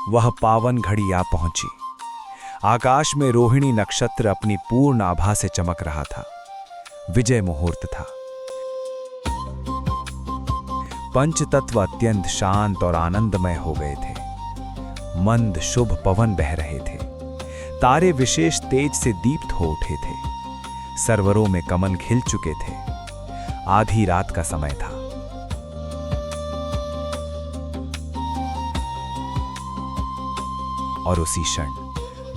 वह पावन घड़ी आ पहुंची। आकाश में रोहिणी नक्षत्र अपनी पूर्ण आभा से चमक रहा था। विजय मुहूर्त था। पंचतत्व अत्यंत शांत और आनंदमय हो गए थे। मंद शुभ पवन बह रहे थे। तारे विशेष तेज से दीप्त हो उठे थे। सरोवरों में कमल खिल चुके थे। आधी रात का समय था। और उसी क्षण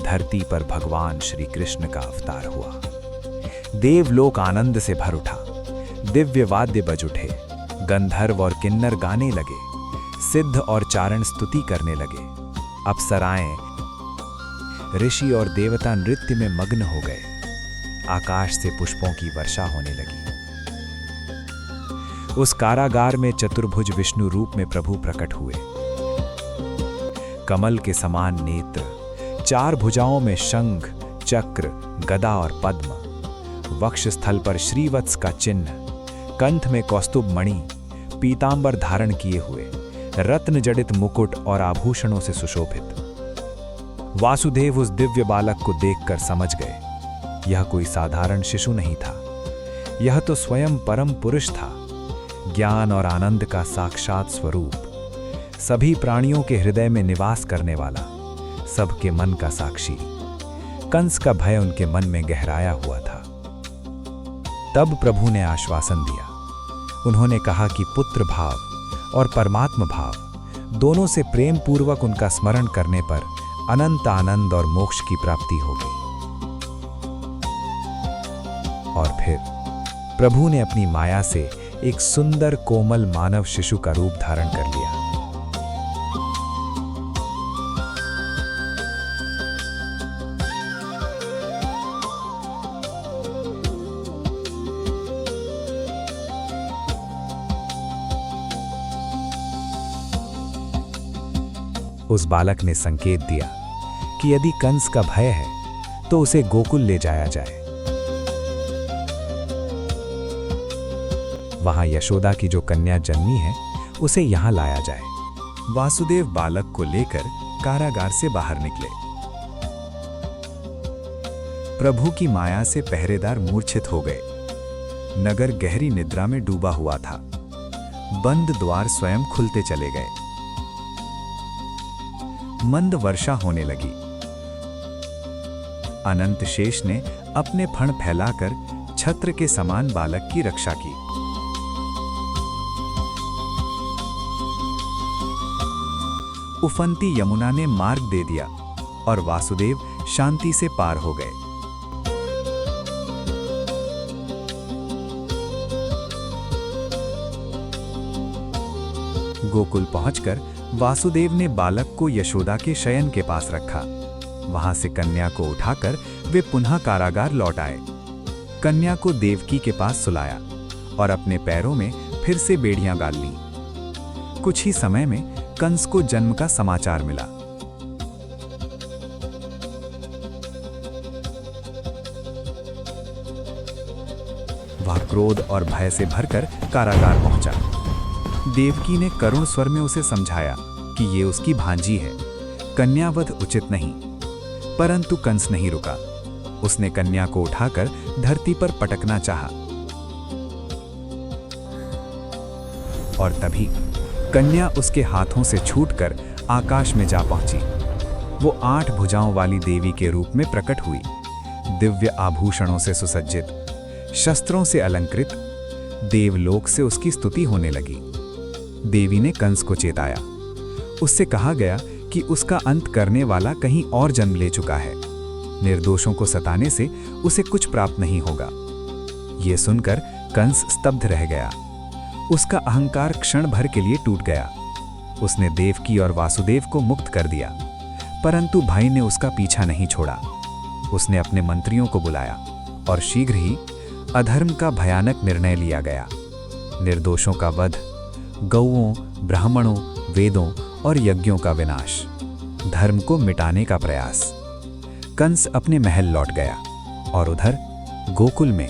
धरती पर भगवान श्री कृष्ण का अवतार हुआ। देवलोक आनंद से भर उठा। दिव्य वाद्य बज उठे। गंधर्व और किन्नर गाने लगे। सिद्ध और चारण स्तुति करने लगे। अप्सराएं, ऋषि और देवता नृत्य में मग्न हो गए। आकाश से पुष्पों की वर्षा होने लगी। उस कारागार में चतुर्भुज विष्णु रूप में प्रभु प्रकट हुए। कमल के समान नेत्र, चार भुजाओं में शंख, चक्र, गदा और पद्म, वक्ष स्थल पर श्रीवत्स का चिन्ह, कंठ में कौस्तुभ मणि, पीतांबर धारण किए हुए, रत्न जड़ित मुकुट और आभूषणों से सुशोभित। वासुदेव उस दिव्य बालक को देखकर समझ गए, यह कोई साधारण शिशु नहीं था। यह तो स्वयं परम पुरुष था, ज्ञान और आनंद का साक्षात स्वरूप, सभी प्राणियों के हृदय में निवास करने वाला, सबके मन का साक्षी। कंस का भय उनके मन में गहराया हुआ था। तब प्रभु ने आश्वासन दिया। उन्होंने कहा कि पुत्र भाव और परमात्म भाव दोनों से प्रेम पूर्वक उनका स्मरण करने पर अनंत आनंद और मोक्ष की प्राप्ति होगी। और फिर प्रभु ने अपनी माया से एक सुंदर कोमल मानव शिशु का रूप धारण कर लिया। उस बालक ने संकेत दिया कि यदि कंस का भय है तो उसे गोकुल ले जाया जाए। वहां यशोदा की जो कन्या जन्मी है उसे यहां लाया जाए। वासुदेव बालक को लेकर कारागार से बाहर निकले। प्रभु की माया से पहरेदार मूर्छित हो गए। नगर गहरी निद्रा में डूबा हुआ था। बंद द्वार स्वयं खुलते चले गए। मंद वर्षा होने लगी। अनंत शेष ने अपने फण फैलाकर छत्र के समान बालक की रक्षा की। उफनती यमुना ने मार्ग दे दिया और वासुदेव शांति से पार हो गए। गोकुल पहुंचकर वासुदेव ने बालक को यशोदा के शयन के पास रखा। वहां से कन्या को उठाकर वे पुनः कारागार लौट आए। कन्या को देवकी के पास सुलाया और अपने पैरों में फिर से बेड़ियां गाल लीं। कुछ ही समय में कंस को जन्म का समाचार मिला। वह क्रोध और भय से भरकर कारागार पहुंचा। देवकी ने करुण स्वर में उसे समझाया कि ये उसकी भांजी है, कन्यावध उचित नहीं। परंतु कंस नहीं रुका। उसने कन्या को उठाकर धरती पर पटकना चाहा। और तभी कन्या उसके हाथों से छूटकर आकाश में जा पहुंची। वो 8 भुजाओं वाली देवी के रूप में प्रकट हुई। दिव्य आभूषणों से सुसज्जित, शस्त्रों से अलंकृत, देवलोक से उसकी स्तुति होने लगी। देवी ने कंस को चेताया। उससे कहा गया कि उसका अंत करने वाला कहीं और जन्म ले चुका है। निर्दोषों को सताने से उसे कुछ प्राप्त नहीं होगा। यह सुनकर कंस स्तब्ध रह गया। उसका अहंकार क्षण भर के लिए टूट गया। उसने देवकी और वासुदेव को मुक्त कर दिया, परंतु भाई ने उसका पीछा नहीं छोड़ा। उसने अपने मंत्रियों को बुलाया और शीघ्र ही अधर्म का भयानक निर्णय लिया गया। निर्दोषों का वध, गौओं, ब्राह्मणों, वेदों और यज्ञों का विनाश, धर्म को मिटाने का प्रयास। कंस अपने महल लौट गया और उधर गोकुल में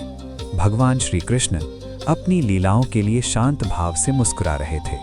भगवान श्री कृष्ण अपनी लीलाओं के लिए शांत भाव से मुस्कुरा रहे थे।